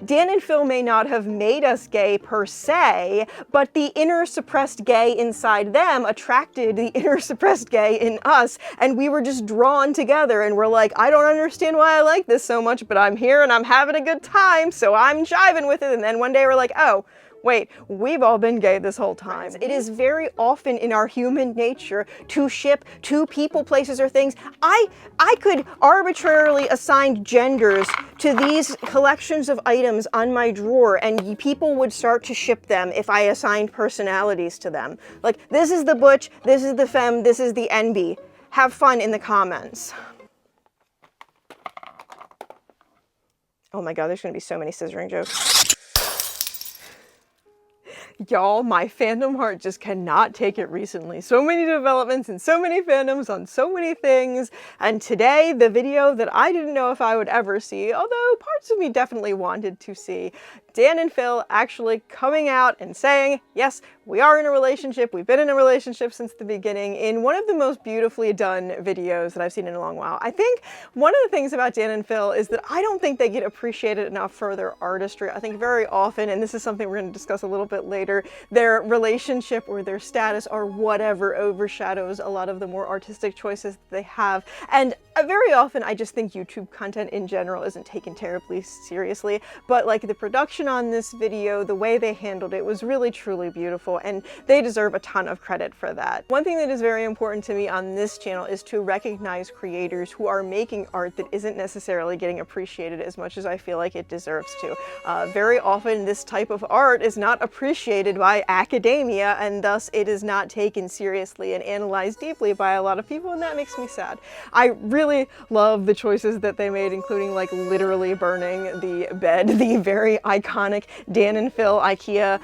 Dan and Phil may not have made us gay per se, but the inner suppressed gay inside them attracted the inner suppressed gay in us, and we were just drawn together, and we're like, I don't understand why I like this so much, but I'm here and I'm having a good time, so I'm jiving with it. And then one day we're like, oh, wait, we've all been gay this whole time. It is very often in our human nature to ship two people, places, or things. I could arbitrarily assign genders to these collections of items on my drawer, and people would start to ship them if I assigned personalities to them. Like, this is the butch, this is the femme, this is the NB. Have fun in the comments. Oh my god, there's gonna be so many scissoring jokes. Y'all, my fandom heart just cannot take it recently. So many developments and so many fandoms on so many things. And today, the video that I didn't know if I would ever see, although parts of me definitely wanted to see, Dan and Phil actually coming out and saying, yes, we are in a relationship. We've been in a relationship since the beginning, in one of the most beautifully done videos that I've seen in a long while. I think one of the things about Dan and Phil is that I don't think they get appreciated enough for their artistry. I think very often, and this is something we're going to discuss a little bit later, their relationship or their status or whatever overshadows a lot of the more artistic choices that they have. And very often I just think YouTube content in general isn't taken terribly seriously, but like the production on this video, the way they handled it was really truly beautiful, and they deserve a ton of credit for that. One thing that is very important to me on this channel is to recognize creators who are making art that isn't necessarily getting appreciated as much as I feel like it deserves to. Very often this type of art is not appreciated by academia, and thus it is not taken seriously and analyzed deeply by a lot of people, and that makes me sad. I really love the choices that they made, including like literally burning the bed, the very iconic Dan and Phil IKEA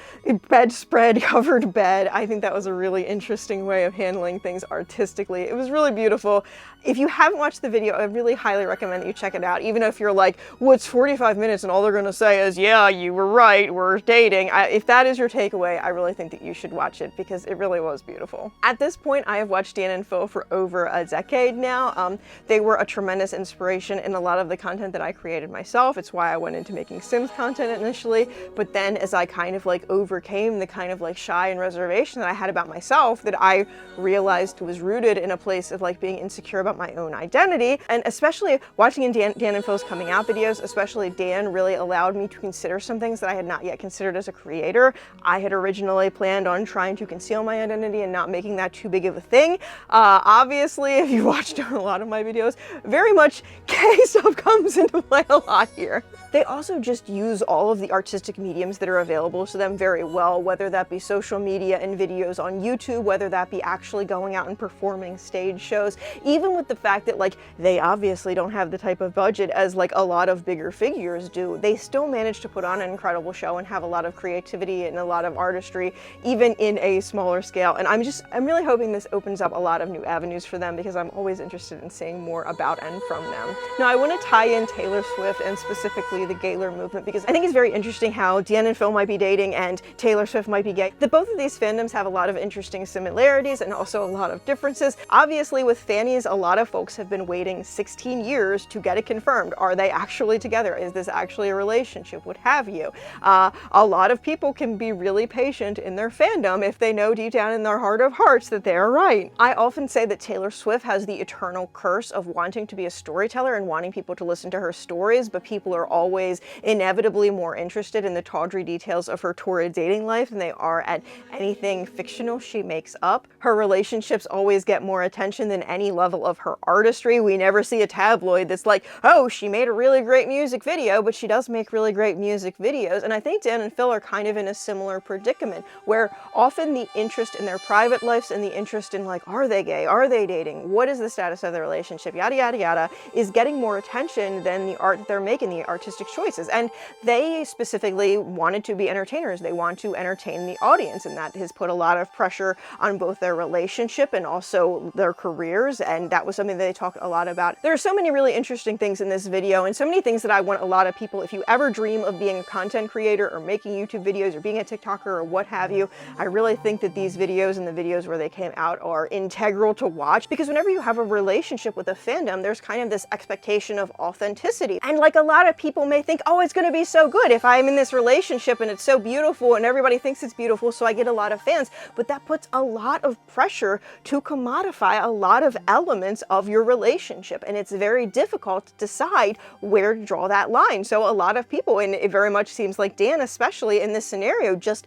bedspread covered bed. I think that was a really interesting way of handling things artistically. It was really beautiful. If you haven't watched the video, I really highly recommend that you check it out, even if you're like, well, it's 45 minutes and all they're gonna say is, yeah, you were right, we're dating. If that is your takeaway, I really think that you should watch it because it really was beautiful. At this point, I have watched Dan and Phil for over a decade now. They were a tremendous inspiration in a lot of the content that I created myself. It's why I went into making Sims content initially, but then as I kind of like overcame the kind of like shy and reservation that I had about myself, that I realized was rooted in a place of like being insecure about my own identity. And especially watching Dan and Phil's coming out videos, especially Dan, really allowed me to consider some things that I had not yet considered as a creator. I had originally planned on trying to conceal my identity and not making that too big of a thing. Obviously, if you watched a lot of my videos, very much gay stuff comes into play a lot here. They also just use all of the artistic mediums that are available to them very well, whether that be social media and videos on YouTube, whether that be actually going out and performing stage shows, even with the fact that like they obviously don't have the type of budget as like a lot of bigger figures do. They still manage to put on an incredible show and have a lot of creativity and a lot of artistry, even in a smaller scale. And I'm really hoping this opens up a lot of new avenues for them, because I'm always interested in seeing more about and from them. Now, I want to tie in Taylor Swift and specifically the Gaylor movement, because I think it's very interesting how Dan and Phil might be dating and Taylor Swift might be gay. That both of these fandoms have a lot of interesting similarities and also a lot of differences. Obviously, with fannies, a lot of folks have been waiting 16 years to get it confirmed. Are they actually together? Is this actually a relationship? What have you? A lot of people can be really patient in their fandom if they know deep down in their heart of hearts that they are right. I often say that Taylor Swift has the eternal curse of wanting to be a storyteller and wanting people to listen to her stories, but people are always inevitably more interested in the tawdry details of her torrid dating life than they are at anything fictional she makes up. Her relationships always get more attention than any level of her artistry. We never see a tabloid that's like, oh, she made a really great music video, but she does make really great music videos. And I think Dan and Phil are kind of in a similar predicament, where often the interest in their private lives and the interest in like, are they gay? Are they dating? What is the status of their relationship? Yada, yada, yada, is getting more attention than the art that they're making, the artistic choices. And they specifically wanted to be entertainers. They want to entertain the audience. audience, and that has put a lot of pressure on both their relationship and also their careers, and that was something that they talked a lot about. There are so many really interesting things in this video, and so many things that I want a lot of people, if you ever dream of being a content creator or making YouTube videos or being a TikToker or what have you, I really think that these videos and the videos where they came out are integral to watch, because whenever you have a relationship with a fandom, there's kind of this expectation of authenticity. And like a lot of people may think, oh, it's gonna be so good if I'm in this relationship and it's so beautiful and everybody thinks it's beautiful, so I get a lot of fans. But that puts a lot of pressure to commodify a lot of elements of your relationship, and it's very difficult to decide where to draw that line. So a lot of people, and it very much seems like Dan especially in this scenario, just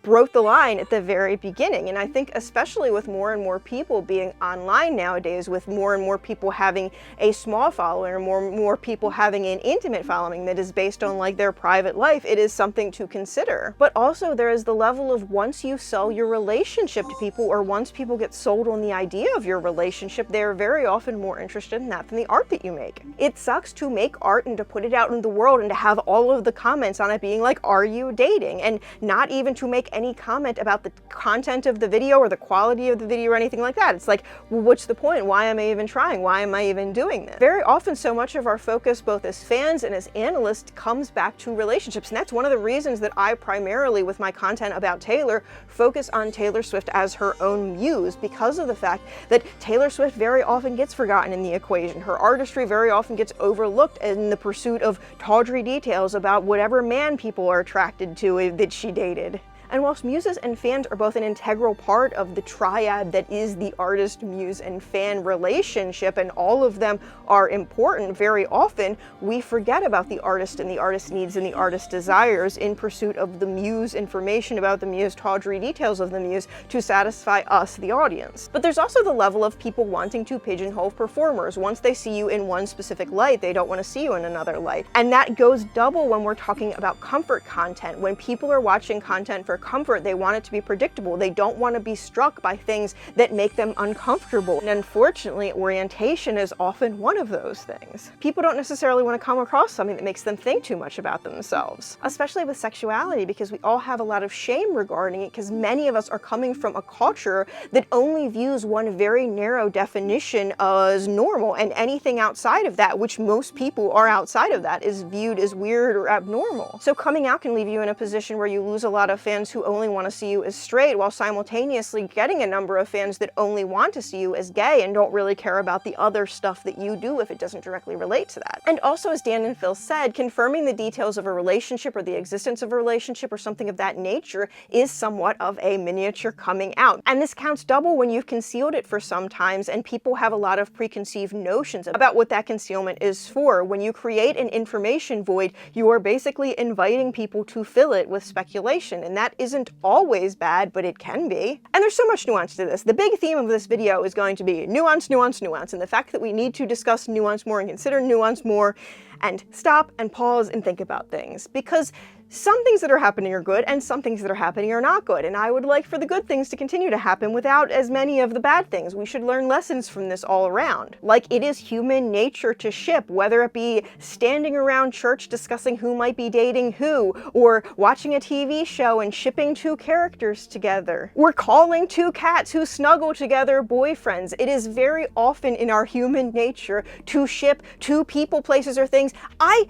broke the line at the very beginning. And I think especially with more and more people being online nowadays, with more and more people having a small following, or more people having an intimate following that is based on like their private life, it is something to consider. But also there is the level of once you sell your relationship to people, or once people get sold on the idea of your relationship, they're very often more interested in that than the art that you make. It sucks to make art and to put it out into the world and to have all of the comments on it being like, are you dating? And not even to make any comment about the content of the video or the quality of the video or anything like that. It's like, well, what's the point? Why am I even trying? Why am I even doing this? Very often, so much of our focus, both as fans and as analysts, comes back to relationships. And that's one of the reasons that I primarily, with my content about Taylor, focus on Taylor Swift as her own muse, because of the fact that Taylor Swift very often gets forgotten in the equation. Her artistry very often gets overlooked in the pursuit of tawdry details about whatever man people are attracted to that she dated. And whilst muses and fans are both an integral part of the triad that is the artist, muse, and fan relationship, and all of them are important, very often we forget about the artist and the artist's needs and the artist's desires in pursuit of the muse information about the muse, tawdry details of the muse, to satisfy us, the audience. But there's also the level of people wanting to pigeonhole performers. Once they see you in one specific light, they don't want to see you in another light. And that goes double when we're talking about comfort content. When people are watching content for comfort, they want it to be predictable. They don't want to be struck by things that make them uncomfortable. And unfortunately, orientation is often one of those things. People don't necessarily want to come across something that makes them think too much about themselves, especially with sexuality, because we all have a lot of shame regarding it, because many of us are coming from a culture that only views one very narrow definition as normal, and anything outside of that, which most people are outside of that, is viewed as weird or abnormal. So coming out can leave you in a position where you lose a lot of fans who only want to see you as straight, while simultaneously getting a number of fans that only want to see you as gay and don't really care about the other stuff that you do if it doesn't directly relate to that. And also, as Dan and Phil said, confirming the details of a relationship or the existence of a relationship or something of that nature is somewhat of a miniature coming out. And this counts double when you've concealed it for some times, and people have a lot of preconceived notions about what that concealment is for. When you create an information void, you are basically inviting people to fill it with speculation, and that isn't always bad, but it can be. And there's so much nuance to this. The big theme of this video is going to be nuance, nuance, nuance, and the fact that we need to discuss nuance more and consider nuance more, and stop and pause and think about things. Because some things that are happening are good, and some things that are happening are not good. And I would like for the good things to continue to happen without as many of the bad things. We should learn lessons from this all around. Like, it is human nature to ship, whether it be standing around church discussing who might be dating who, or watching a TV show and shipping two characters together, or calling two cats who snuggle together boyfriends. It is very often in our human nature to ship two people, places, or things. I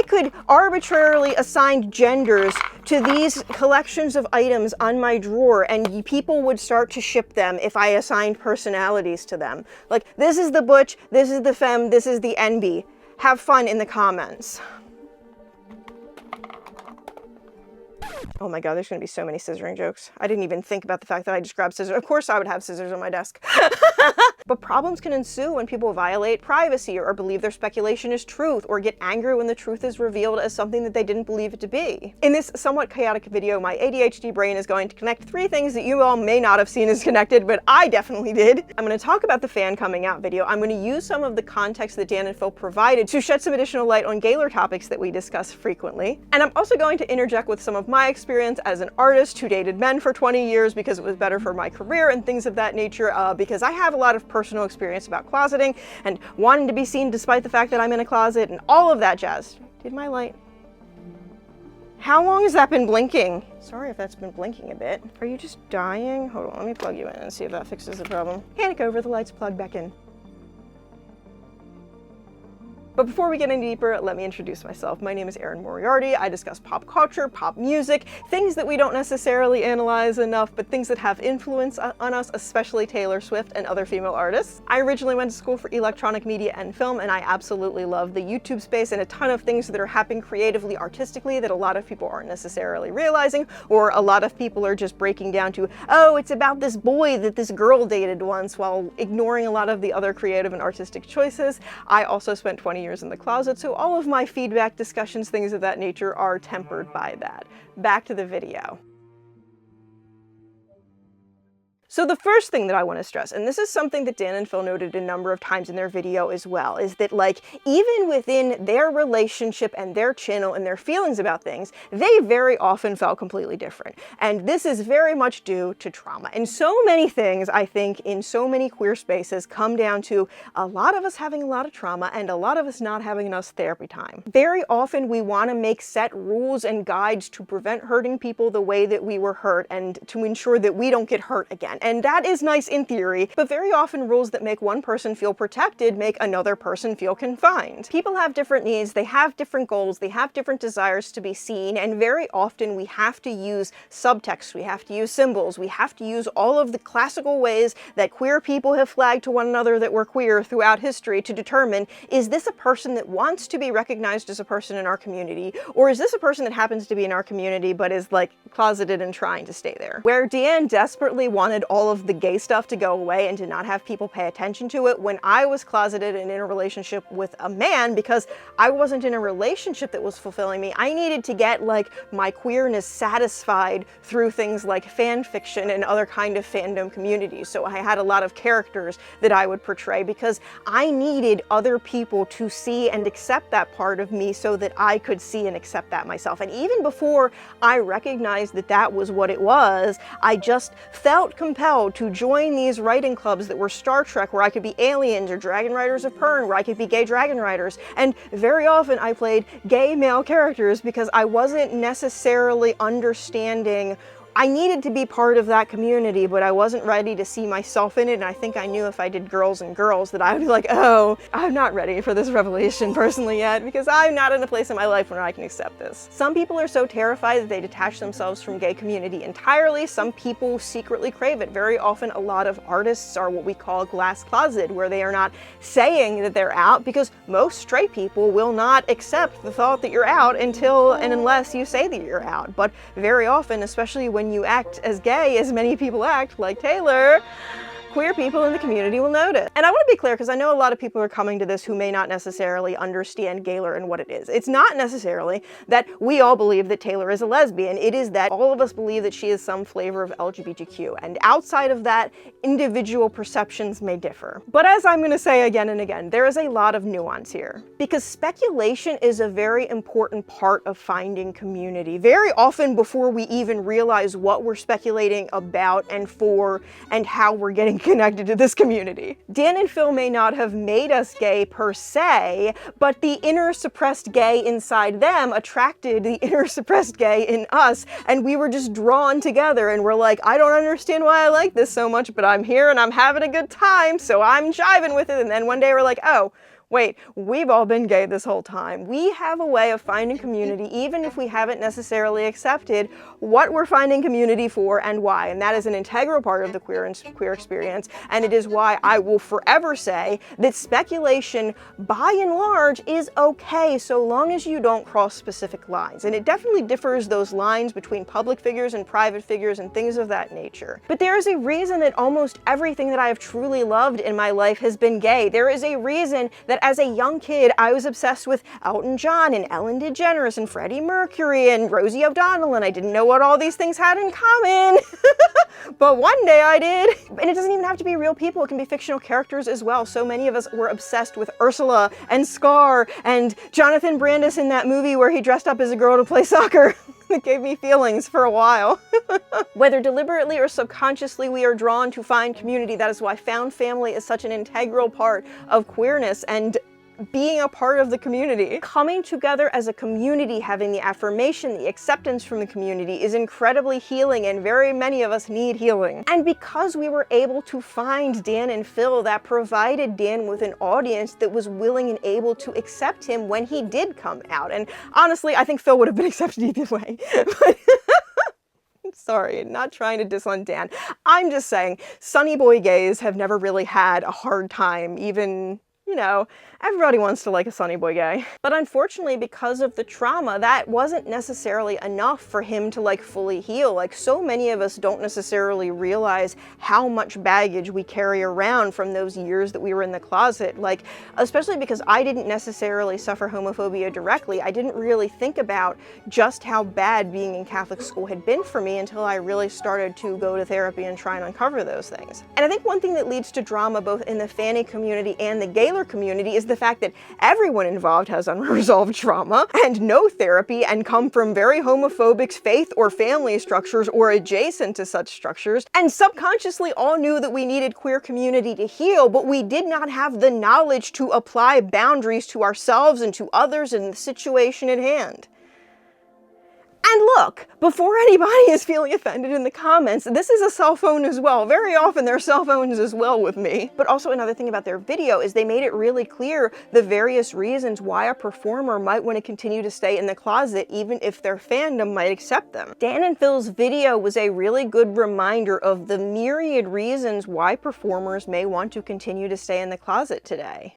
could arbitrarily assign genders to these collections of items on my drawer, and people would start to ship them if I assigned personalities to them. Like, this is the butch, this is the femme, this is the NB. Have fun in the comments. Oh my god, there's gonna be so many scissoring jokes. I didn't even think about the fact that I just grabbed scissors. Of course I would have scissors on my desk. But problems can ensue when people violate privacy, or believe their speculation is truth, or get angry when the truth is revealed as something that they didn't believe it to be. In this somewhat chaotic video, my ADHD brain is going to connect three things that you all may not have seen as connected, but I definitely did. I'm going to talk about the fan coming out video. I'm going to use some of the context that Dan and Phil provided to shed some additional light on Gaylor topics that we discuss frequently. And I'm also going to interject with some of my experience as an artist who dated men for 20 years because it was better for my career and things of that nature, because I have a lot of personal experience about closeting and wanting to be seen despite the fact that I'm in a closet and all of that jazz. Did my light? How long has that been blinking? Sorry if that's been blinking a bit. Are you just dying? Hold on, let me plug you in and see if that fixes the problem. Panic over, the lights plug back in. But before we get any deeper, let me introduce myself. My name is Erin Moriarty. I discuss pop culture, pop music, things that we don't necessarily analyze enough, but things that have influence on us, especially Taylor Swift and other female artists. I originally went to school for electronic media and film, and I absolutely love the YouTube space and a ton of things that are happening creatively, artistically, that a lot of people aren't necessarily realizing, or a lot of people are just breaking down to, oh, it's about this boy that this girl dated once, while ignoring a lot of the other creative and artistic choices. I also spent 20 years in the closet, so all of my feedback, discussions, things of that nature are tempered by that. Back to the video. So the first thing that I want to stress, and this is something that Dan and Phil noted a number of times in their video as well, is that like even within their relationship and their channel and their feelings about things, they very often felt completely different. And this is very much due to trauma. And so many things, I think, in so many queer spaces come down to a lot of us having a lot of trauma and a lot of us not having enough therapy time. Very often we want to make set rules and guides to prevent hurting people the way that we were hurt and to ensure that we don't get hurt again. And that is nice in theory, but very often rules that make one person feel protected make another person feel confined. People have different needs, they have different goals, they have different desires to be seen, and very often we have to use subtext, we have to use symbols, we have to use all of the classical ways that queer people have flagged to one another that we're queer throughout history to determine, is this a person that wants to be recognized as a person in our community, or is this a person that happens to be in our community but is like closeted and trying to stay there? Where Deanne desperately wanted all of the gay stuff to go away and to not have people pay attention to it, when I was closeted and in a relationship with a man, because I wasn't in a relationship that was fulfilling me, I needed to get like my queerness satisfied through things like fan fiction and other kind of fandom communities. So I had a lot of characters that I would portray because I needed other people to see and accept that part of me so that I could see and accept that myself. And even before I recognized that that was what it was, I just felt compelled to join these writing clubs that were Star Trek, where I could be aliens, or Dragon Riders of Pern, where I could be gay dragon riders. And very often I played gay male characters because I wasn't necessarily understanding. I needed to be part of that community, but I wasn't ready to see myself in it, and I think I knew if I did girls and girls that I would be like, oh, I'm not ready for this revelation personally yet, because I'm not in a place in my life where I can accept this. Some people are so terrified that they detach themselves from gay community entirely. Some people secretly crave it. Very often a lot of artists are what we call glass closeted, where they are not saying that they're out, because most straight people will not accept the thought that you're out until and unless you say that you're out. But very often, especially when you act as gay as many people act, like Taylor, queer people in the community will notice. And I want to be clear, because I know a lot of people are coming to this who may not necessarily understand Gaylor and what it is. It's not necessarily that we all believe that Taylor is a lesbian. It is that all of us believe that she is some flavor of LGBTQ. And outside of that, individual perceptions may differ. But as I'm going to say again and again, there is a lot of nuance here. Because speculation is a very important part of finding community. Very often before we even realize what we're speculating about and for and how we're getting connected to this community. Dan and Phil may not have made us gay per se, but the inner suppressed gay inside them attracted the inner suppressed gay in us, and we were just drawn together, and we're like, I don't understand why I like this so much, but I'm here and I'm having a good time, so I'm jiving with it. And then one day we're like, oh, wait, we've all been gay this whole time. We have a way of finding community, even if we haven't necessarily accepted what we're finding community for and why. And that is an integral part of the queer experience. And it is why I will forever say that speculation, by and large, is okay, so long as you don't cross specific lines. And it definitely differs those lines between public figures and private figures and things of that nature. But there is a reason that almost everything that I have truly loved in my life has been gay. There is a reason that as a young kid, I was obsessed with Elton John and Ellen DeGeneres and Freddie Mercury and Rosie O'Donnell, and I didn't know what all these things had in common. But one day I did. And it doesn't even have to be real people. It can be fictional characters as well. So many of us were obsessed with Ursula and Scar and Jonathan Brandis in that movie where he dressed up as a girl to play soccer. It gave me feelings for a while. Whether deliberately or subconsciously, we are drawn to find community. That is why found family is such an integral part of queerness, and being a part of the community. Coming together as a community, having the affirmation, the acceptance from the community is incredibly healing, and very many of us need healing. And because we were able to find Dan and Phil, that provided Dan with an audience that was willing and able to accept him when he did come out. And honestly, I think Phil would have been accepted either way. Sorry, not trying to diss on Dan. I'm just saying, Sunny Boy gays have never really had a hard time, even, you know, everybody wants to like a Sunny Boy gay. But unfortunately, because of the trauma, that wasn't necessarily enough for him to like fully heal. Like, so many of us don't necessarily realize how much baggage we carry around from those years that we were in the closet. Like, especially because I didn't necessarily suffer homophobia directly, I didn't really think about just how bad being in Catholic school had been for me until I really started to go to therapy and try and uncover those things. And I think one thing that leads to drama both in the Fanny community and the Gaylor community is the fact that everyone involved has unresolved trauma and no therapy and come from very homophobic faith or family structures or adjacent to such structures, and subconsciously all knew that we needed queer community to heal, but we did not have the knowledge to apply boundaries to ourselves and to others in the situation at hand. And look, before anybody is feeling offended in the comments, this is a cell phone as well. Very often they're cell phones as well with me. But also another thing about their video is they made it really clear the various reasons why a performer might want to continue to stay in the closet even if their fandom might accept them. Dan and Phil's video was a really good reminder of the myriad reasons why performers may want to continue to stay in the closet today.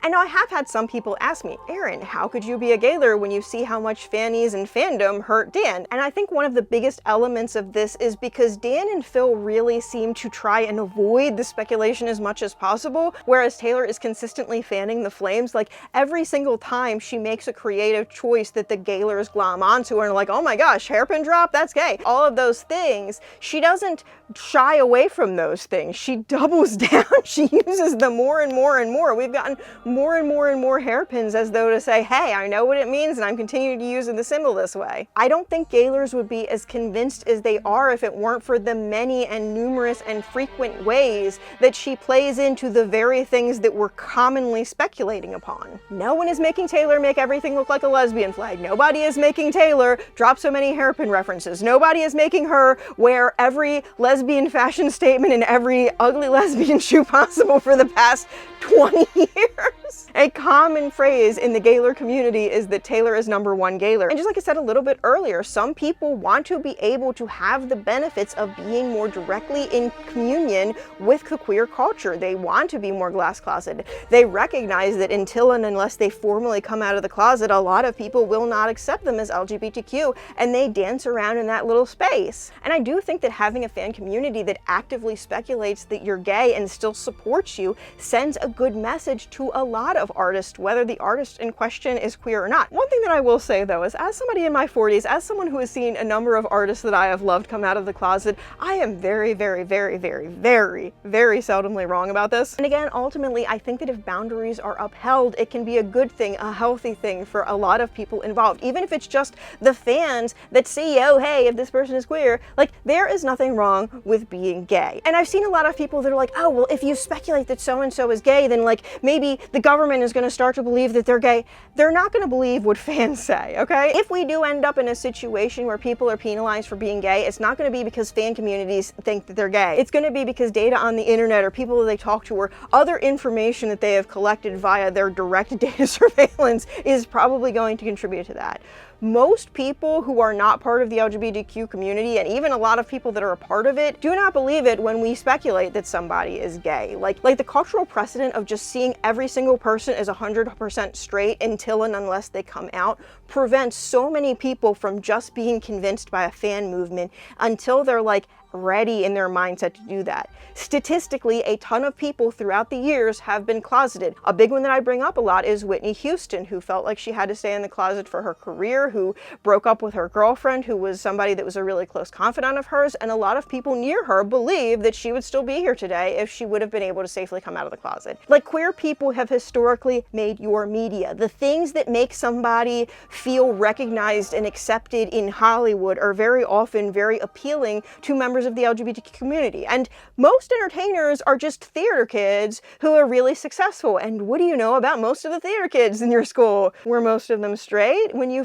And now I have had some people ask me, Erin, how could you be a Gaylor when you see how much fannies and fandom hurt Dan? And I think one of the biggest elements of this is because Dan and Phil really seem to try and avoid the speculation as much as possible, whereas Taylor is consistently fanning the flames. Like, every single time she makes a creative choice that the Gaylors glom onto and are like, oh my gosh, hairpin drop, that's gay. All of those things, she doesn't shy away from those things. She doubles down. She uses them more and more and more. We've gotten more and more and more hairpins as though to say, hey, I know what it means and I'm continuing to use the symbol this way. I don't think Gaylors would be as convinced as they are if it weren't for the many and numerous and frequent ways that she plays into the very things that we're commonly speculating upon. No one is making Taylor make everything look like a lesbian flag. Nobody is making Taylor drop so many hairpin references. Nobody is making her wear every lesbian fashion statement and every ugly lesbian shoe possible for the past 20 years. A common phrase in the Gaylor community is that Taylor is #1 Gaylor. And just like I said a little bit earlier, some people want to be able to have the benefits of being more directly in communion with the queer culture. They want to be more glass closeted. They recognize that until and unless they formally come out of the closet, a lot of people will not accept them as LGBTQ, and they dance around in that little space. And I do think that having a fan community that actively speculates that you're gay and still supports you sends a good message to a lot of artists, whether the artist in question is queer or not. One thing that I will say though is, as somebody in my 40s, as someone who has seen a number of artists that I have loved come out of the closet, I am very, very, very, very, very, very seldomly wrong about this. And again, ultimately, I think that if boundaries are upheld, it can be a good thing, a healthy thing for a lot of people involved. Even if it's just the fans that see, oh, hey, if this person is queer, like, there is nothing wrong with being gay. And I've seen a lot of people that are like, oh, well, if you speculate that so-and-so is gay, then like maybe the government is going to start to believe that they're gay. They're not going to believe what fans say, okay? If we do end up in a situation where people are penalized for being gay, it's not going to be because fan communities think that they're gay. It's going to be because data on the internet or people that they talk to or other information that they have collected via their direct data surveillance is probably going to contribute to that. Most people who are not part of the LGBTQ community, and even a lot of people that are a part of it, do not believe it when we speculate that somebody is gay. Like the cultural precedent of just seeing every single person as 100% straight until and unless they come out prevents so many people from just being convinced by a fan movement until they're like ready in their mindset to do that. Statistically, a ton of people throughout the years have been closeted. A big one that I bring up a lot is Whitney Houston, who felt like she had to stay in the closet for her career, who broke up with her girlfriend, who was somebody that was a really close confidant of hers, and a lot of people near her believe that she would still be here today if she would have been able to safely come out of the closet. Like, queer people have historically made your media. The things that make somebody feel recognized and accepted in Hollywood are very often very appealing to members members of the LGBTQ community. And most entertainers are just theater kids who are really successful. And what do you know about most of the theater kids in your school? Were most of them straight? When you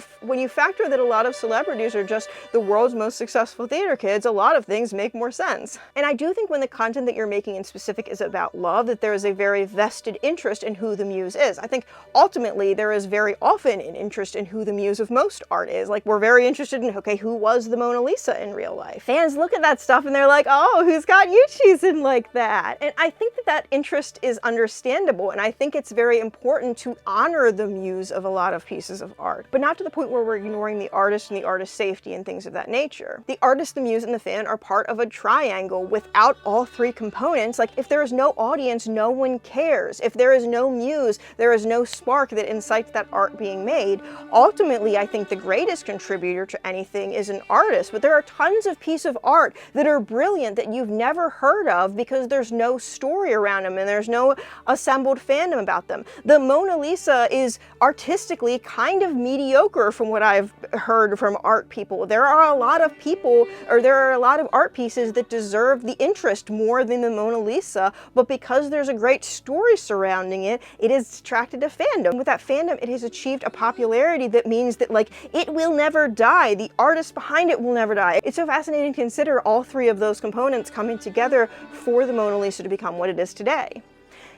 factor that a lot of celebrities are just the world's most successful theater kids, a lot of things make more sense. And I do think when the content that you're making in specific is about love, that there is a very vested interest in who the muse is. I think ultimately there is very often an interest in who the muse of most art is. Like, we're very interested in, okay, who was the Mona Lisa in real life? Fans look at that stuff and they're like, oh, who's got you choosing like that? And I think that that interest is understandable, and I think it's very important to honor the muse of a lot of pieces of art, but not to the point where we're ignoring the artist and the artist's safety and things of that nature. The artist, the muse, and the fan are part of a triangle. Without all three components, like, if there is no audience, no one cares. If there is no muse, there is no spark that incites that art being made. Ultimately, I think the greatest contributor to anything is an artist, but there are tons of pieces of art that are brilliant that you've never heard of because there's no story around them and there's no assembled fandom about them. The Mona Lisa is artistically kind of mediocre from what I've heard from art people. There are a lot of people, or there are a lot of art pieces that deserve the interest more than the Mona Lisa, but because there's a great story surrounding it, it has attracted a fandom. With that fandom, it has achieved a popularity that means that, like, it will never die. The artist behind it will never die. It's so fascinating to consider all three of those components coming together for the Mona Lisa to become what it is today.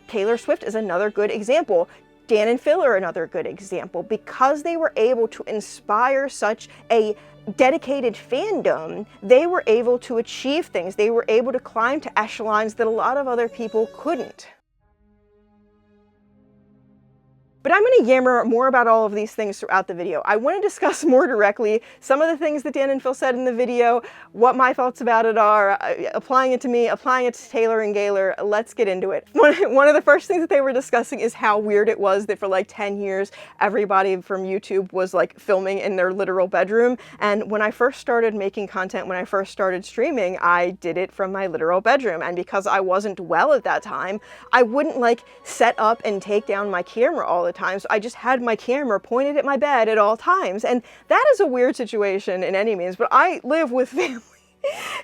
Taylor Swift is another good example. Dan and Phil are another good example. Because they were able to inspire such a dedicated fandom, they were able to achieve things. They were able to climb to echelons that a lot of other people couldn't. But I'm going to yammer more about all of these things throughout the video. I want to discuss more directly some of the things that Dan and Phil said in the video, what my thoughts about it are, applying it to me, applying it to Taylor and Gaylor. Let's get into it. One of the first things that they were discussing is how weird it was that for like 10 years, everybody from YouTube was like filming in their literal bedroom. And when I first started making content, when I first started streaming, I did it from my literal bedroom. And because I wasn't well at that time, I wouldn't like set up and take down my camera all the time. So I just had my camera pointed at my bed at all times. And that is a weird situation in any means, but I live with family.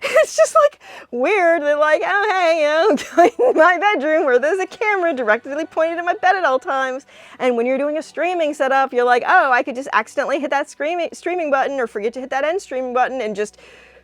It's just like weird. They're like, oh, hey, in my bedroom where there's a camera directly pointed at my bed at all times. And when you're doing a streaming setup, you're like, oh, I could just accidentally hit that streaming button or forget to hit that end streaming button and just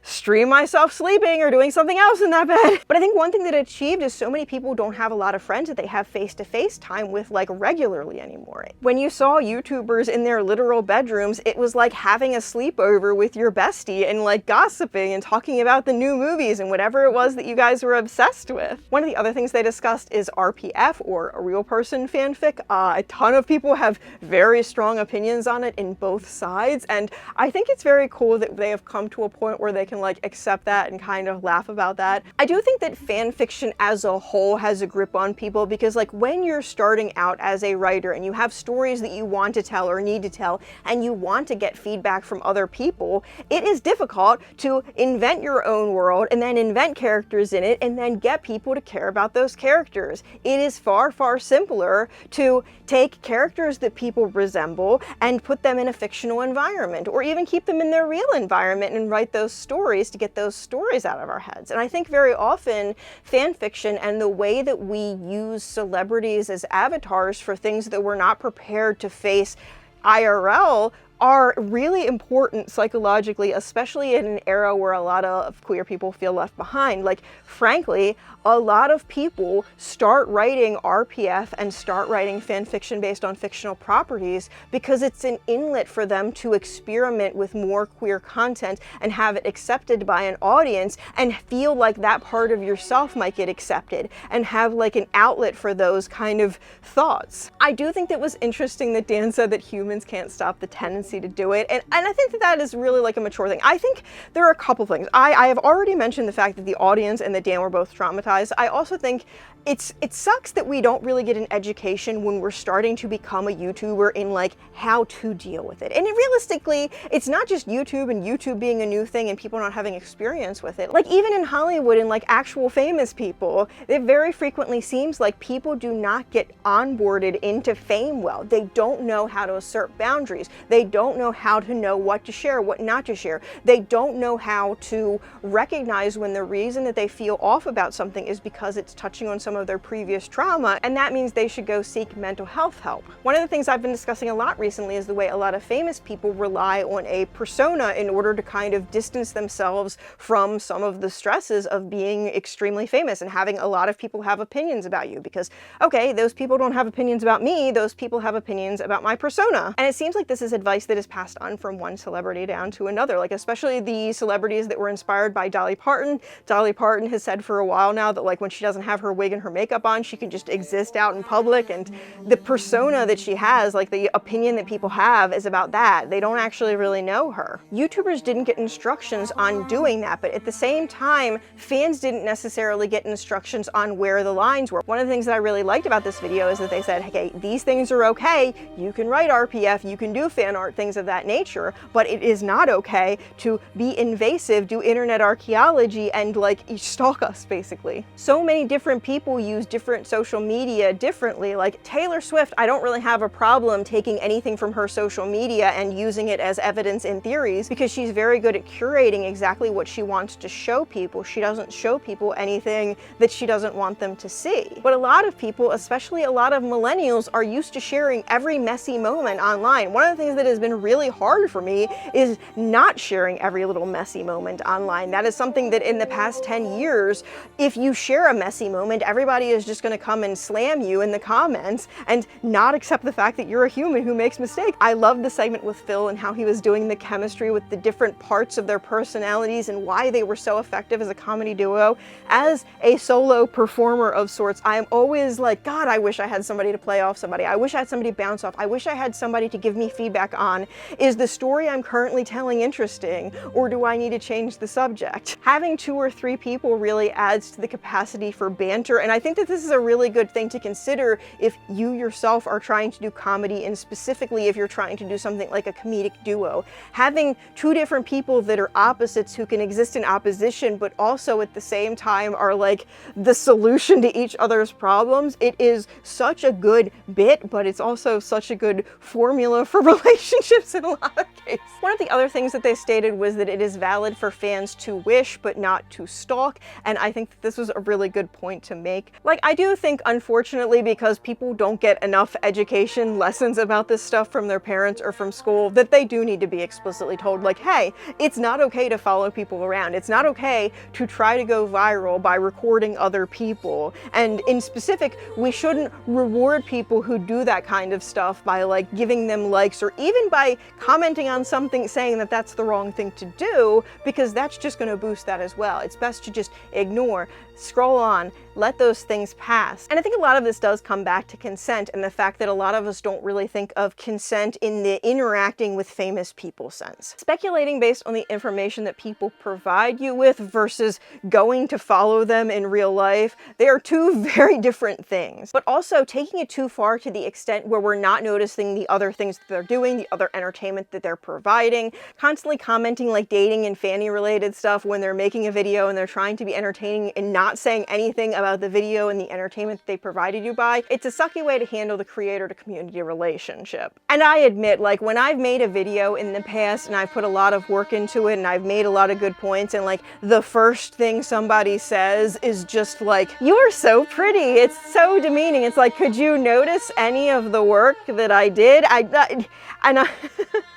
stream myself sleeping or doing something else in that bed. But I think one thing that it achieved is so many people don't have a lot of friends that they have face-to-face time with like regularly anymore. When you saw YouTubers in their literal bedrooms, it was like having a sleepover with your bestie and like gossiping and talking about the new movies and whatever it was that you guys were obsessed with. One of the other things they discussed is RPF, or a real person fanfic. A ton of people have very strong opinions on it in both sides, and I think it's very cool that they have come to a point where they can like accept that and kind of laugh about that. I do think that fan fiction as a whole has a grip on people because like when you're starting out as a writer and you have stories that you want to tell or need to tell and you want to get feedback from other people, it is difficult to invent your own world and then invent characters in it and then get people to care about those characters. It is far, far simpler to take characters that people resemble and put them in a fictional environment, or even keep them in their real environment and write those stories to get those stories out of our heads. And I think very often fan fiction and the way that we use celebrities as avatars for things that we're not prepared to face IRL are really important psychologically, especially in an era where a lot of queer people feel left behind. Like, frankly, a lot of people start writing RPF and start writing fan fiction based on fictional properties because it's an inlet for them to experiment with more queer content and have it accepted by an audience and feel like that part of yourself might get accepted and have like an outlet for those kind of thoughts. I do think that was interesting that Dan said that humans can't stop the tendency to do it, and I think that that is really like a mature thing. I think there are a couple things. I have already mentioned the fact that the audience and that Dan were both traumatized. I also think it sucks that we don't really get an education when we're starting to become a YouTuber in like how to deal with it. And realistically, it's not just YouTube and YouTube being a new thing and people not having experience with it. Like even in Hollywood and like actual famous people, it very frequently seems like people do not get onboarded into fame well. They don't know how to assert boundaries. They don't know how to know what to share, what not to share. They don't know how to recognize when the reason that they feel off about something is because it's touching on some of their previous trauma, and that means they should go seek mental health help. One of the things I've been discussing a lot recently is the way a lot of famous people rely on a persona in order to kind of distance themselves from some of the stresses of being extremely famous and having a lot of people have opinions about you, because, okay, those people don't have opinions about me, those people have opinions about my persona. And it seems like this is advice that is passed on from one celebrity down to another, like especially the celebrities that were inspired by Dolly Parton. Dolly Parton has said for a while now that like when she doesn't have her wig and her makeup on, she can just exist out in public, and the persona that she has, like the opinion that people have, is about that. They don't actually really know her. YouTubers didn't get instructions on doing that, but at the same time, fans didn't necessarily get instructions on where the lines were. One of the things that I really liked about this video is that they said, hey, these things are okay, you can write RPF, you can do fan art, things of that nature, but it is not okay to be invasive, do internet archaeology, and like stalk us, basically. So many different people use different social media differently. Like Taylor Swift, I don't really have a problem taking anything from her social media and using it as evidence in theories, because she's very good at curating exactly what she wants to show people. She doesn't show people anything that she doesn't want them to see. But a lot of people, especially a lot of millennials, are used to sharing every messy moment online. One of the things that has been really hard for me is not sharing every little messy moment online. That is something that in the past 10 years, if you share a messy moment, everybody is just going to come and slam you in the comments and not accept the fact that you're a human who makes mistakes. I loved the segment with Phil and how he was doing the chemistry with the different parts of their personalities and why they were so effective as a comedy duo. As a solo performer of sorts, I am always like, God, I wish I had somebody to play off somebody. I wish I had somebody to bounce off. I wish I had somebody to give me feedback on. Is the story I'm currently telling interesting, or do I need to change the subject? Having 2 or 3 people really adds to the capacity for banter, and I think that this is a really good thing to consider if you yourself are trying to do comedy, and specifically if you're trying to do something like a comedic duo. Having 2 different people that are opposites who can exist in opposition but also at the same time are like the solution to each other's problems, it is such a good bit, but it's also such a good formula for relationships in a lot of cases. One of the other things that they stated was that it is valid for fans to wish but not to stalk, and I think that this was a really good point to make. Like, I do think, unfortunately, because people don't get enough education lessons about this stuff from their parents or from school, that they do need to be explicitly told, like, hey, it's not okay to follow people around. It's not okay to try to go viral by recording other people. And in specific, we shouldn't reward people who do that kind of stuff by like giving them likes or even by commenting on something saying that that's the wrong thing to do, because that's just going to boost that as well. It's best to just ignore, scroll on, let those things pass. And I think a lot of this does come back to consent and the fact that a lot of us don't really think of consent in the interacting with famous people sense. Speculating based on the information that people provide you with versus going to follow them in real life, they are 2 very different things. But also taking it too far to the extent where we're not noticing the other things that they're doing, the other entertainment that they're providing, constantly commenting like dating and fanny related stuff when they're making a video and they're trying to be entertaining and not saying anything about the video and the entertainment that they provided you by. It's a sucky way to handle the creator to community relationship. And I admit, like, when I've made a video in the past and I've put a lot of work into it and I've made a lot of good points, and like the first thing somebody says is just like, you're so pretty, it's so demeaning. It's like, could you notice any of the work that I did?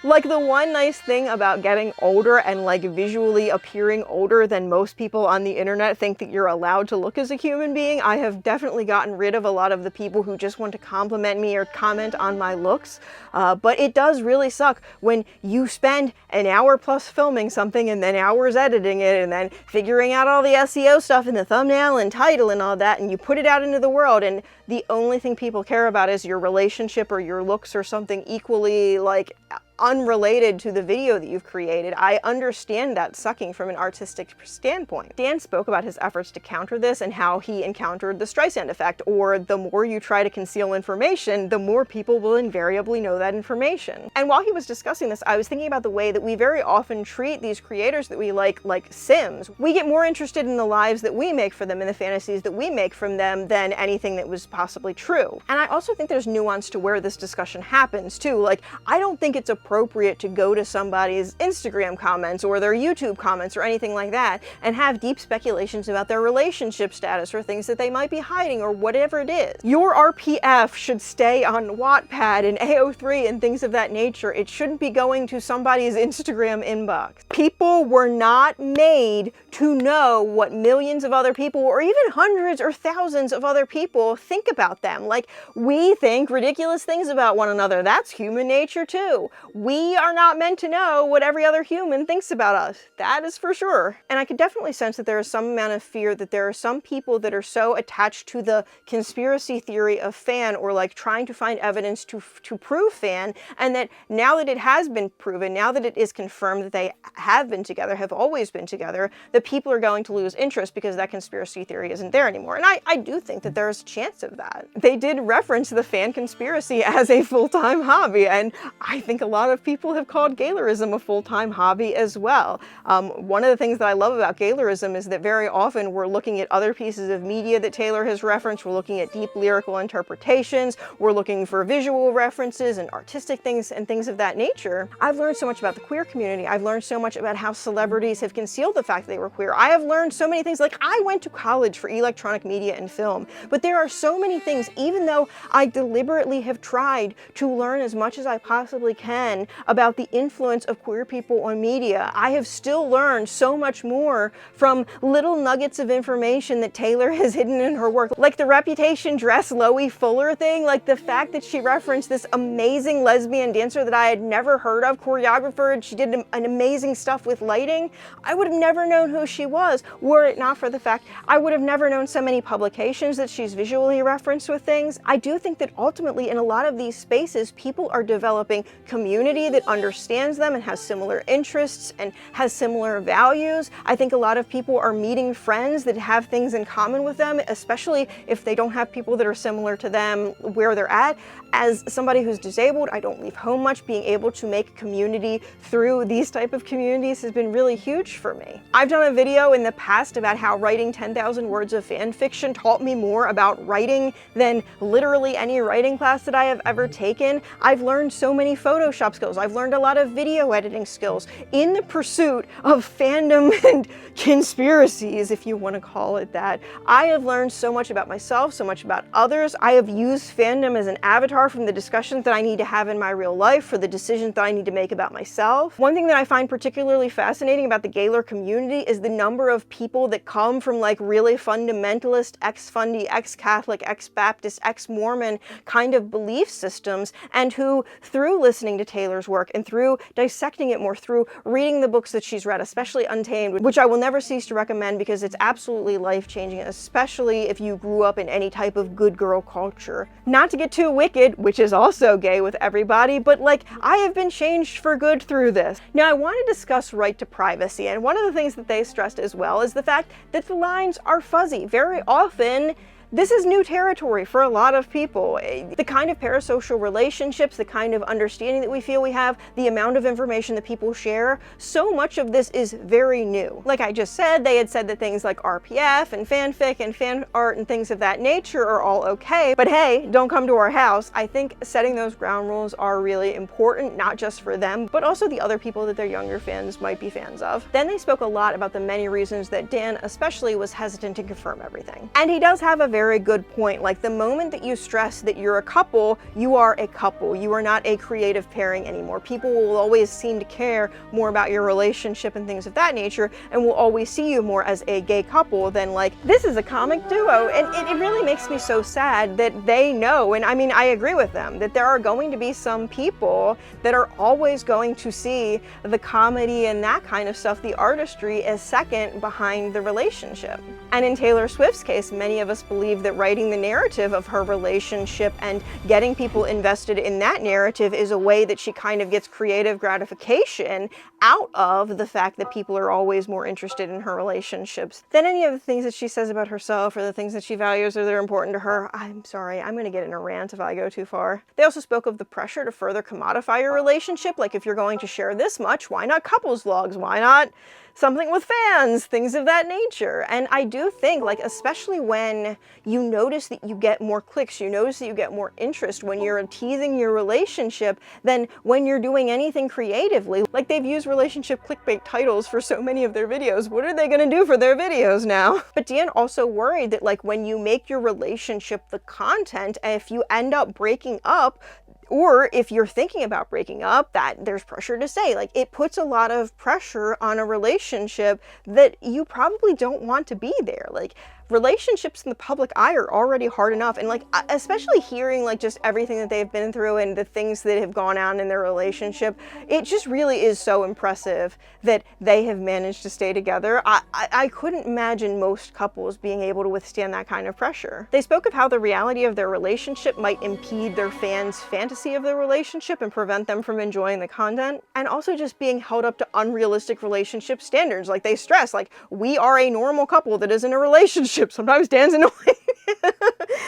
Like, the one nice thing about getting older and like visually appearing older than most people on the internet think that you're allowed to look as a human being, I have definitely gotten rid of a lot of the people who just want to compliment me or comment on my looks. But it does really suck when you spend an hour plus filming something and then hours editing it and then figuring out all the SEO stuff and the thumbnail and title and all that, and you put it out into the world and the only thing people care about is your relationship or your looks or something equally like unrelated to the video that you've created. I understand that sucking from an artistic standpoint. Dan spoke about his efforts to counter this and how he encountered the Streisand effect, or the more you try to conceal information, the more people will invariably know that information. And while he was discussing this, I was thinking about the way that we very often treat these creators that we like Sims. We get more interested in the lives that we make for them and the fantasies that we make from them than anything that was possibly true. And I also think there's nuance to where this discussion happens too. Like, I don't think it's a appropriate to go to somebody's Instagram comments or their YouTube comments or anything like that and have deep speculations about their relationship status or things that they might be hiding or whatever it is. Your RPF should stay on Wattpad and AO3 and things of that nature. It shouldn't be going to somebody's Instagram inbox. People were not made to know what millions of other people or even hundreds or thousands of other people think about them. Like, we think ridiculous things about one another. That's human nature too. We are not meant to know what every other human thinks about us. That is for sure. And I could definitely sense that there is some amount of fear that there are some people that are so attached to the conspiracy theory of Phan, or like trying to find evidence to prove Phan, and that now that it has been proven, now that it is confirmed that they have been together, have always been together, that people are going to lose interest because that conspiracy theory isn't there anymore. And I do think that there's a chance of that. They did reference the Phan conspiracy as a full-time hobby, and I think a lot of people have called Gaylorism a full-time hobby as well. One of the things that I love about Gaylorism is that very often we're looking at other pieces of media that Taylor has referenced, we're looking at deep lyrical interpretations, we're looking for visual references and artistic things and things of that nature. I've learned so much about the queer community. I've learned so much about how celebrities have concealed the fact that they were queer. I have learned so many things. Like, I went to college for electronic media and film, but there are so many things, even though I deliberately have tried to learn as much as I possibly can about the influence of queer people on media, I have still learned so much more from little nuggets of information that Taylor has hidden in her work. Like the Reputation dress Loie Fuller thing, like the fact that she referenced this amazing lesbian dancer that I had never heard of, choreographer, and she did an amazing stuff with lighting. I would have never known who she was were it not for the fact I would have never known so many publications that she's visually referenced with things. I do think that ultimately in a lot of these spaces, people are developing community that understands them and has similar interests and has similar values. I think a lot of people are meeting friends that have things in common with them, especially if they don't have people that are similar to them where they're at. As somebody who's disabled, I don't leave home much. Being able to make community through these type of communities has been really huge for me. I've done a video in the past about how writing 10,000 words of fan fiction taught me more about writing than literally any writing class that I have ever taken. I've learned so many Photoshop skills. I've learned a lot of video editing skills in the pursuit of fandom and conspiracies, if you want to call it that. I have learned so much about myself, so much about others. I have used fandom as an avatar from the discussions that I need to have in my real life for the decisions that I need to make about myself. One thing that I find particularly fascinating about the Gaylor community is the number of people that come from like really fundamentalist, ex-fundy, ex-Catholic, ex-Baptist, ex-Mormon kind of belief systems, and who through listening to Taylor's work and through dissecting it more, through reading the books that she's read, especially Untamed, which I will never cease to recommend because it's absolutely life-changing, especially if you grew up in any type of good girl culture. Not to get too wicked, which is also gay with everybody, but like, I have been changed for good through this. Now, I want to discuss right to privacy, and one of the things that they stressed as well is the fact that the lines are fuzzy. Very often, this is new territory for a lot of people. The kind of parasocial relationships, the kind of understanding that we feel we have, the amount of information that people share, so much of this is very new. Like I just said, they had said that things like RPF and fanfic and fan art and things of that nature are all okay, but hey, don't come to our house. I think setting those ground rules are really important, not just for them, but also the other people that their younger fans might be fans of. Then they spoke a lot about the many reasons that Dan especially was hesitant to confirm everything. And he does have a very good point. Like, the moment that you stress that you're a couple, you are a couple. You are not a creative pairing anymore. People will always seem to care more about your relationship and things of that nature, and will always see you more as a gay couple than like, this is a comic duo. And it really makes me so sad that they know, and I mean, I agree with them, that there are going to be some people that are always going to see the comedy and that kind of stuff, the artistry, as second behind the relationship. And in Taylor Swift's case, many of us believe that writing the narrative of her relationship and getting people invested in that narrative is a way that she kind of gets creative gratification out of the fact that people are always more interested in her relationships than any of the things that she says about herself or the things that she values or that are important to her. I'm sorry, I'm gonna get in a rant if I go too far. They also spoke of the pressure to further commodify your relationship. Like, if you're going to share this much, why not couples vlogs? Why not something with fans, things of that nature? And I do think, like, especially when you notice that you get more clicks, you notice that you get more interest when you're teasing your relationship than when you're doing anything creatively. Like, they've used relationship clickbait titles for so many of their videos. What are they gonna do for their videos now? But Dan also worried that, like, when you make your relationship the content, and if you end up breaking up, or if you're thinking about breaking up, that there's pressure to stay. Like, it puts a lot of pressure on a relationship that you probably don't want to be there. Like, relationships in the public eye are already hard enough, and like, especially hearing like just everything that they've been through and the things that have gone on in their relationship, it just really is so impressive that they have managed to stay together. I couldn't imagine most couples being able to withstand that kind of pressure. They spoke of how the reality of their relationship might impede their fans' fantasy of the relationship and prevent them from enjoying the content, and also just being held up to unrealistic relationship standards. Like, they stress, like, we are a normal couple that is in a relationship. Sometimes Dan's annoying.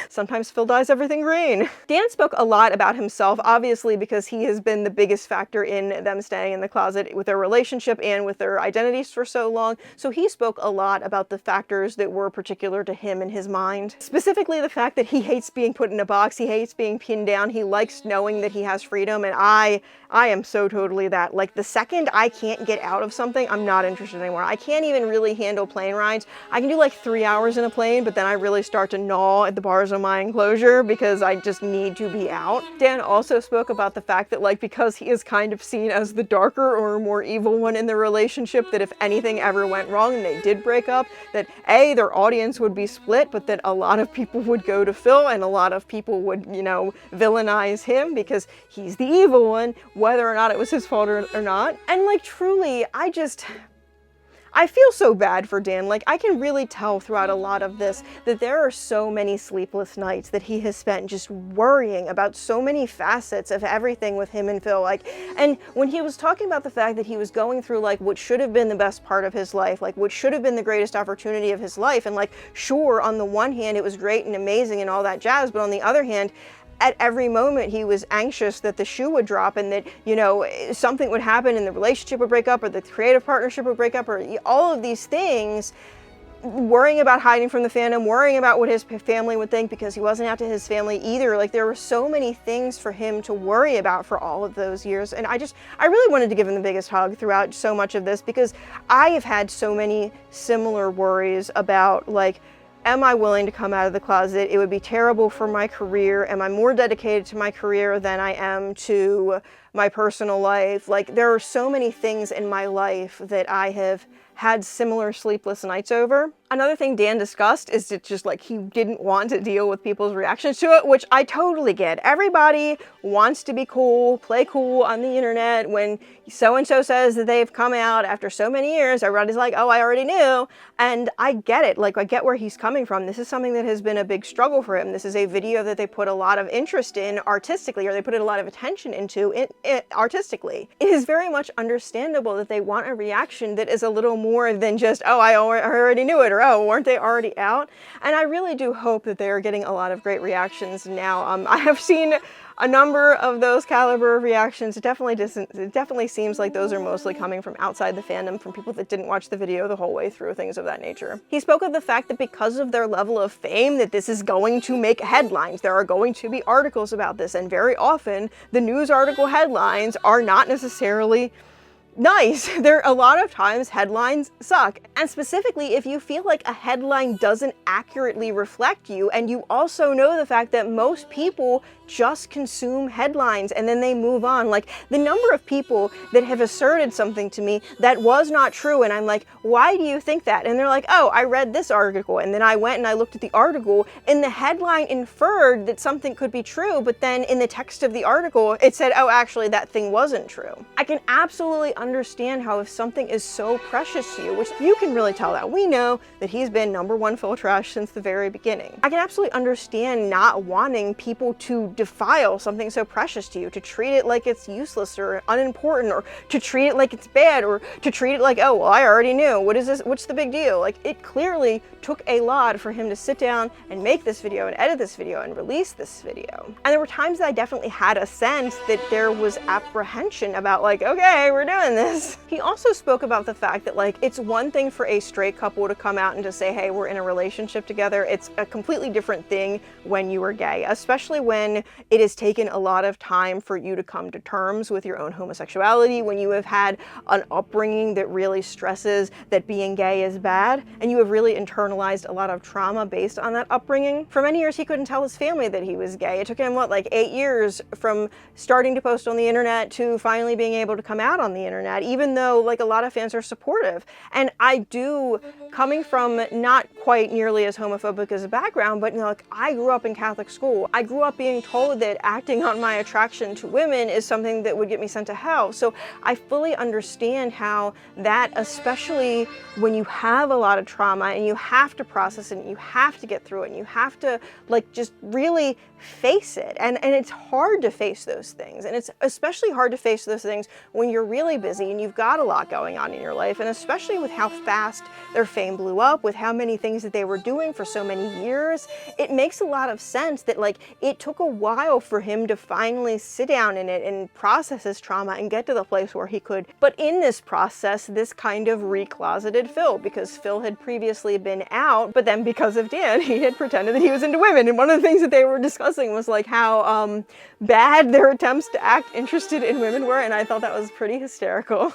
Sometimes Phil dyes everything green. Dan spoke a lot about himself, obviously, because he has been the biggest factor in them staying in the closet with their relationship and with their identities for so long. So he spoke a lot about the factors that were particular to him in his mind. Specifically the fact that he hates being put in a box, he hates being pinned down, he likes knowing that he has freedom, and I am so totally that. Like, the second I can't get out of something, I'm not interested anymore. I can't even really handle plane rides. I can do like 3 hours in a plane, but then I really start to gnaw at the bars of my enclosure because I just need to be out. Dan also spoke about the fact that, like, because he is kind of seen as the darker or more evil one in the relationship, that if anything ever went wrong and they did break up, that A, their audience would be split, but that a lot of people would go to Phil and a lot of people would, you know, villainize him because he's the evil one, whether or not it was his fault or not. And like, truly, I feel so bad for Dan. Like, I can really tell throughout a lot of this that there are so many sleepless nights that he has spent just worrying about so many facets of everything with him and Phil. Like, and when he was talking about the fact that he was going through like what should have been the best part of his life, like what should have been the greatest opportunity of his life, and like, sure, on the one hand it was great and amazing and all that jazz, but on the other hand, at every moment he was anxious that the shoe would drop and that, you know, something would happen and the relationship would break up or the creative partnership would break up, or all of these things, worrying about hiding from the fandom, worrying about what his family would think because he wasn't out to his family either. Like, there were so many things for him to worry about for all of those years. And I really wanted to give him the biggest hug throughout so much of this, because I have had so many similar worries about, like, am I willing to come out of the closet? It would be terrible for my career. Am I more dedicated to my career than I am to my personal life? Like, there are so many things in my life that I have had similar sleepless nights over. Another thing Dan discussed is that just like, he didn't want to deal with people's reactions to it, which I totally get. Everybody wants to be cool, play cool on the internet. When so-and-so says that they've come out after so many years, everybody's like, oh, I already knew. And I get it. Like, I get where he's coming from. This is something that has been a big struggle for him. This is a video that they put a lot of interest in artistically, or they put a lot of attention into artistically. It is very much understandable that they want a reaction that is a little more than just, oh, I already knew it, or oh, weren't they already out? And I really do hope that they are getting a lot of great reactions now. I have seen a number of those caliber of reactions. It definitely seems like those are mostly coming from outside the fandom, from people that didn't watch the video the whole way through, things of that nature. He spoke of the fact that because of their level of fame, that this is going to make headlines. There are going to be articles about this, and very often the news article headlines are not necessarily nice. A lot of times headlines suck. And specifically, if you feel like a headline doesn't accurately reflect you, and you also know the fact that most people just consume headlines and then they move on. Like, the number of people that have asserted something to me that was not true, and I'm like, why do you think that? And they're like, oh, I read this article, and then I went and I looked at the article, and the headline inferred that something could be true, but then in the text of the article, it said, oh, actually, that thing wasn't true. I can absolutely understand how, if something is so precious to you, which you can really tell that. We know that he's been #1 Phil trash since the very beginning. I can absolutely understand not wanting people to defile something so precious to you, to treat it like it's useless or unimportant, or to treat it like it's bad, or to treat it like, oh, well, I already knew. What is this? What's the big deal? Like, it clearly took a lot for him to sit down and make this video and edit this video and release this video. And there were times that I definitely had a sense that there was apprehension about, like, okay, we're doing this. He also spoke about the fact that like it's one thing for a straight couple to come out and to say, hey, we're in a relationship together. It's a completely different thing when you are gay, especially when it has taken a lot of time for you to come to terms with your own homosexuality, when you have had an upbringing that really stresses that being gay is bad, and you have really internalized a lot of trauma based on that upbringing. For many years, he couldn't tell his family that he was gay. It took him, what, like 8 years from starting to post on the internet to finally being able to come out on the internet, even though like a lot of fans are supportive. And I do, coming from not quite nearly as homophobic as a background, but you know, like I grew up in Catholic school. I grew up being told that acting on my attraction to women is something that would get me sent to hell. So I fully understand how that, especially when you have a lot of trauma and you have to process it and you have to get through it and you have to like just really face it. And it's hard to face those things. And it's especially hard to face those things when you're really busy and you've got a lot going on in your life. And especially with how fast their fame blew up, with how many things that they were doing for so many years, it makes a lot of sense that like it took a while for him to finally sit down in it and process his trauma and get to the place where he could. But in this process, this kind of recloseted Phil, because Phil had previously been out, but then because of Dan, he had pretended that he was into women. And one of the things that they were discussing was like how bad their attempts to act interested in women were, and I thought that was pretty hysterical.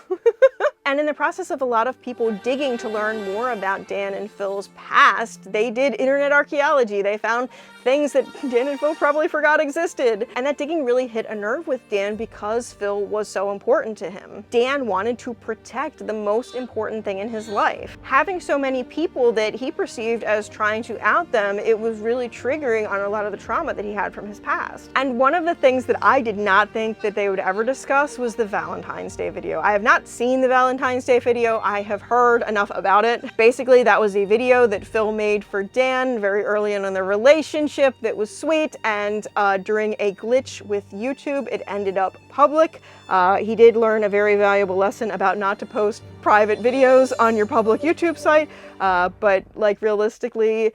And in the process of a lot of people digging to learn more about Dan and Phil's past, they did internet archaeology. They found things that Dan and Phil probably forgot existed. And that digging really hit a nerve with Dan because Phil was so important to him. Dan wanted to protect the most important thing in his life. Having so many people that he perceived as trying to out them, it was really triggering on a lot of the trauma that he had from his past. And one of the things that I did not think that they would ever discuss was the Valentine's Day video. I have not seen the Valentine's Day video. I have heard enough about it. Basically, that was a video that Phil made for Dan very early in their relationship that was sweet, and during a glitch with YouTube, it ended up public. He did learn a very valuable lesson about not to post private videos on your public YouTube site, but like realistically,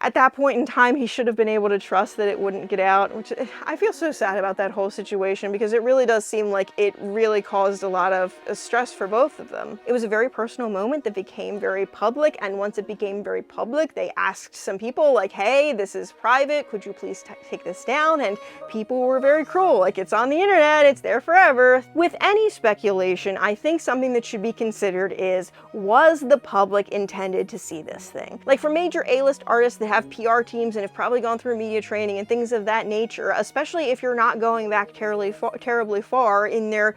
at that point in time, he should have been able to trust that it wouldn't get out, which I feel so sad about that whole situation because it really does seem like it really caused a lot of stress for both of them. It was a very personal moment that became very public, and once it became very public, they asked some people like, hey, this is private, could you please take this down? And people were very cruel, like it's on the internet, it's there forever. With any speculation, I think something that should be considered is, was the public intended to see this thing? Like for major A-list artists that have PR teams and have probably gone through media training and things of that nature, especially if you're not going back terribly far in their,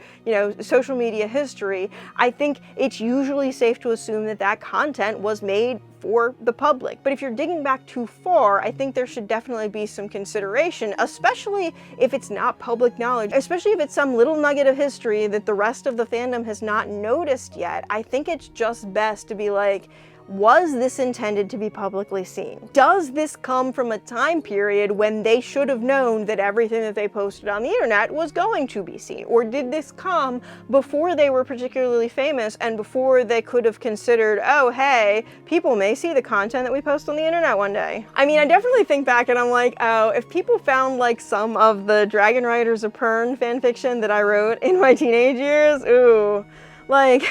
social media history, I think it's usually safe to assume that that content was made for the public. But if you're digging back too far, I think there should definitely be some consideration, especially if it's not public knowledge, especially if it's some little nugget of history that the rest of the fandom has not noticed yet. I think it's just best to be like, was this intended to be publicly seen? Does this come from a time period when they should have known that everything that they posted on the internet was going to be seen? Or did this come before they were particularly famous and before they could have considered, oh, hey, people may see the content that we post on the internet one day? I mean, I definitely think back and I'm like, oh, if people found like some of the Dragon Riders of Pern fanfiction that I wrote in my teenage years, ooh, like...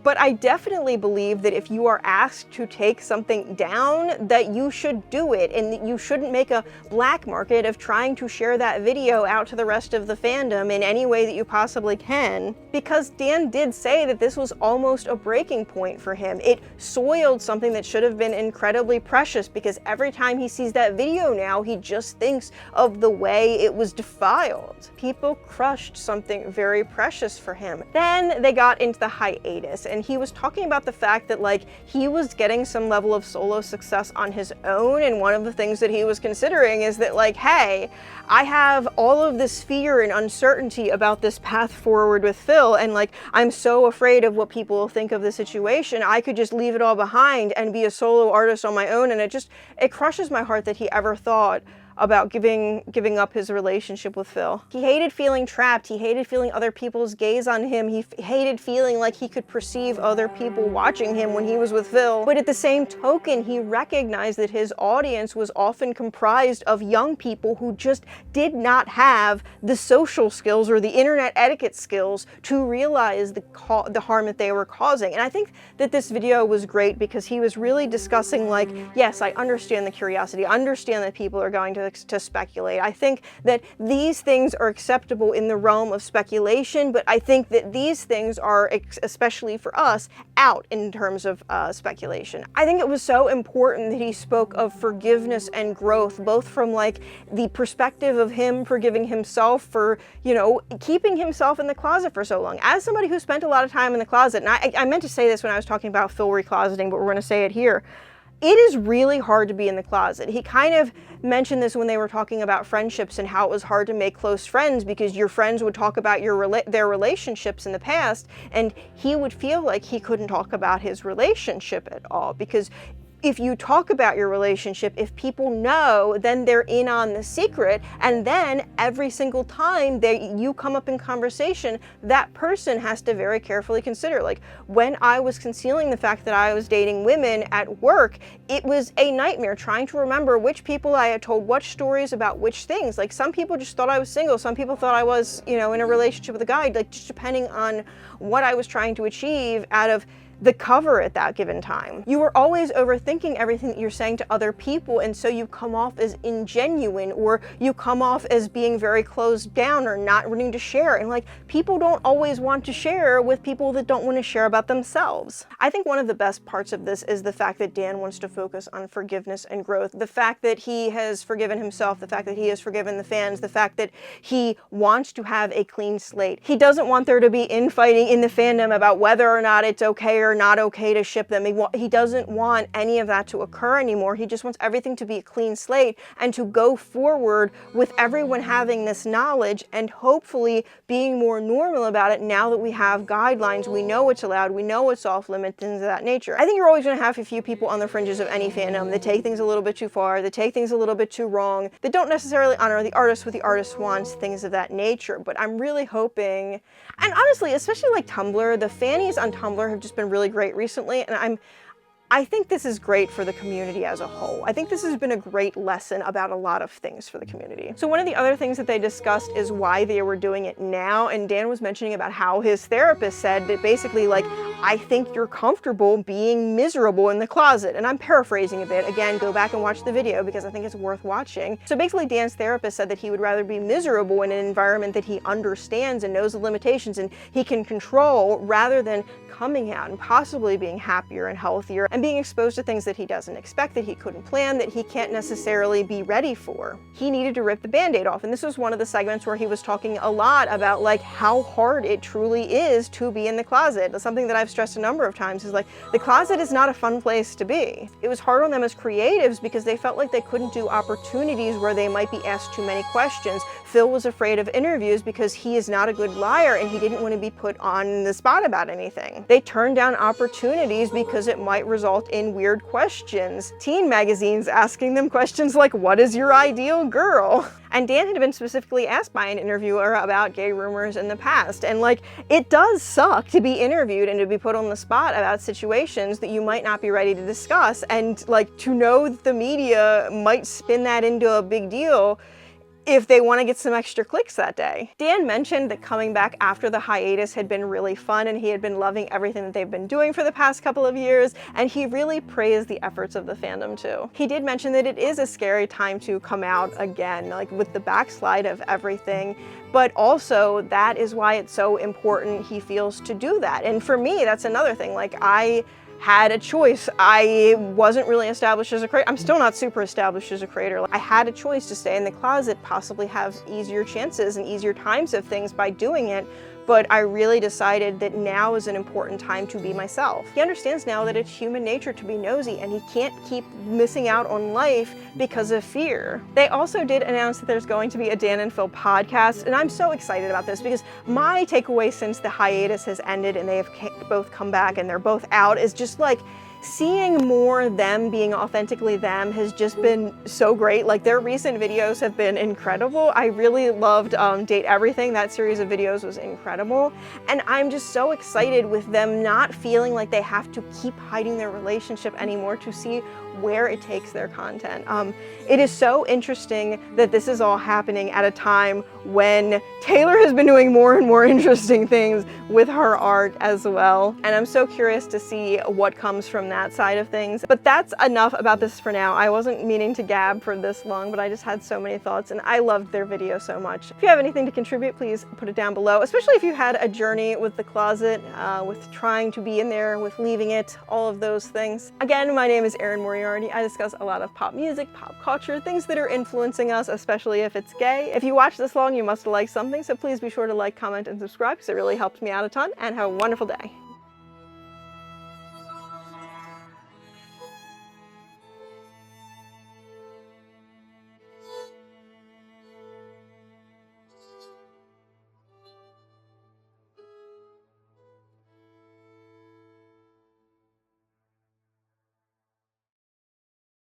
But I definitely believe that if you are asked to take something down, that you should do it, and that you shouldn't make a black market of trying to share that video out to the rest of the fandom in any way that you possibly can. Because Dan did say that this was almost a breaking point for him. It soiled something that should have been incredibly precious, because every time he sees that video now, he just thinks of the way it was defiled. People crushed something very precious for him. Then they got into the hiatus, and he was talking about the fact that like he was getting some level of solo success on his own, and one of the things that he was considering is that like, hey, I have all of this fear and uncertainty about this path forward with Phil, and like I'm so afraid of what people will think of the situation. I could just leave it all behind and be a solo artist on my own, and it crushes my heart that he ever thought about giving up his relationship with Phil. He hated feeling trapped. He hated feeling other people's gaze on him. He hated feeling like he could perceive other people watching him when he was with Phil. But at the same token, he recognized that his audience was often comprised of young people who just did not have the social skills or the internet etiquette skills to realize the harm that they were causing. And I think that this video was great because he was really discussing, like, yes, I understand the curiosity, I understand that people are going to speculate. I think that these things are acceptable in the realm of speculation, but I think that these things are, especially for us, out in terms of speculation. I think it was so important that he spoke of forgiveness and growth, both from like the perspective of him forgiving himself for, you know, keeping himself in the closet for so long. As somebody who spent a lot of time in the closet, and I meant to say this when I was talking about Phil recloseting, but we're going to say it here. It is really hard to be in the closet. He kind of mentioned this when they were talking about friendships and how it was hard to make close friends because your friends would talk about their relationships in the past, and he would feel like he couldn't talk about his relationship at all because if you talk about your relationship, if people know, then they're in on the secret, and then every single time you come up in conversation, that person has to very carefully consider. Like, when I was concealing the fact that I was dating women at work, it was a nightmare trying to remember which people I had told which stories about which things. Like, some people just thought I was single, some people thought I was, you know, in a relationship with a guy, like, just depending on what I was trying to achieve out of the cover at that given time. You are always overthinking everything that you're saying to other people, and so you come off as ingenuine, or you come off as being very closed down or not wanting to share. And like, people don't always want to share with people that don't want to share about themselves. I think one of the best parts of this is the fact that Dan wants to focus on forgiveness and growth. The fact that he has forgiven himself, the fact that he has forgiven the fans, the fact that he wants to have a clean slate. He doesn't want there to be infighting in the fandom about whether or not it's okay or not okay to ship them. He doesn't want any of that to occur anymore. He just wants everything to be a clean slate and to go forward with everyone having this knowledge and hopefully being more normal about it now that we have guidelines. We know what's allowed, we know what's off limits, things of that nature. I think you're always going to have a few people on the fringes of any fandom that take things a little bit too far, that take things a little bit too wrong, that don't necessarily honor the artist what the artist wants, things of that nature. But I'm really hoping, and honestly, especially like Tumblr, the fannies on Tumblr have just been really great recently, and I think this is great for the community as a whole. I think this has been a great lesson about a lot of things for the community. So one of the other things that they discussed is why they were doing it now, and Dan was mentioning about how his therapist said that basically, like, I think you're comfortable being miserable in the closet, and I'm paraphrasing a bit. Again, go back and watch the video because I think it's worth watching. So basically, Dan's therapist said that he would rather be miserable in an environment that he understands and knows the limitations and he can control, rather than coming out and possibly being happier and healthier and being exposed to things that he doesn't expect, that he couldn't plan, that he can't necessarily be ready for. He needed to rip the band-aid off, and this was one of the segments where he was talking a lot about like how hard it truly is to be in the closet. Something that I've stressed a number of times is like, the closet is not a fun place to be. It was hard on them as creatives because they felt like they couldn't do opportunities where they might be asked too many questions. Phil was afraid of interviews because he is not a good liar and he didn't want to be put on the spot about anything. They turned down opportunities because it might result in weird questions. Teen magazines asking them questions like, what is your ideal girl? And Dan had been specifically asked by an interviewer about gay rumors in the past. And like, it does suck to be interviewed and to be put on the spot about situations that you might not be ready to discuss. And like, to know that the media might spin that into a big deal if they want to get some extra clicks that day. Dan mentioned that coming back after the hiatus had been really fun and he had been loving everything that they've been doing for the past couple of years, and he really praised the efforts of the fandom too. He did mention that it is a scary time to come out again, like with the backslide of everything, but also that is why it's so important, he feels, to do that. And for me, that's another thing. Like, I had a choice. I wasn't really established as a creator. I'm still not super established as a creator. I had a choice to stay in the closet, possibly have easier chances and easier times of things by doing it, but I really decided that now is an important time to be myself. He understands now that it's human nature to be nosy and he can't keep missing out on life because of fear. They also did announce that there's going to be a Dan and Phil podcast, and I'm so excited about this because my takeaway since the hiatus has ended and they have both come back and they're both out is just like, seeing more them being authentically them has just been so great. Like, their recent videos have been incredible. I really loved Date Everything. That series of videos was incredible. And I'm just so excited with them not feeling like they have to keep hiding their relationship anymore to see where it takes their content. It is so interesting that this is all happening at a time when Taylor has been doing more and more interesting things with her art as well. And I'm so curious to see what comes from that side of things. But that's enough about this for now. I wasn't meaning to gab for this long, but I just had so many thoughts and I loved their video so much. If you have anything to contribute, please put it down below, especially if you had a journey with the closet, with trying to be in there, with leaving it, all of those things. Again, my name is Erin Moriarty. I discuss a lot of pop music, pop culture, things that are influencing us, especially if it's gay. If you watched this long, you must have liked something, so please be sure to like, comment, and subscribe because it really helps me out a ton, and have a wonderful day.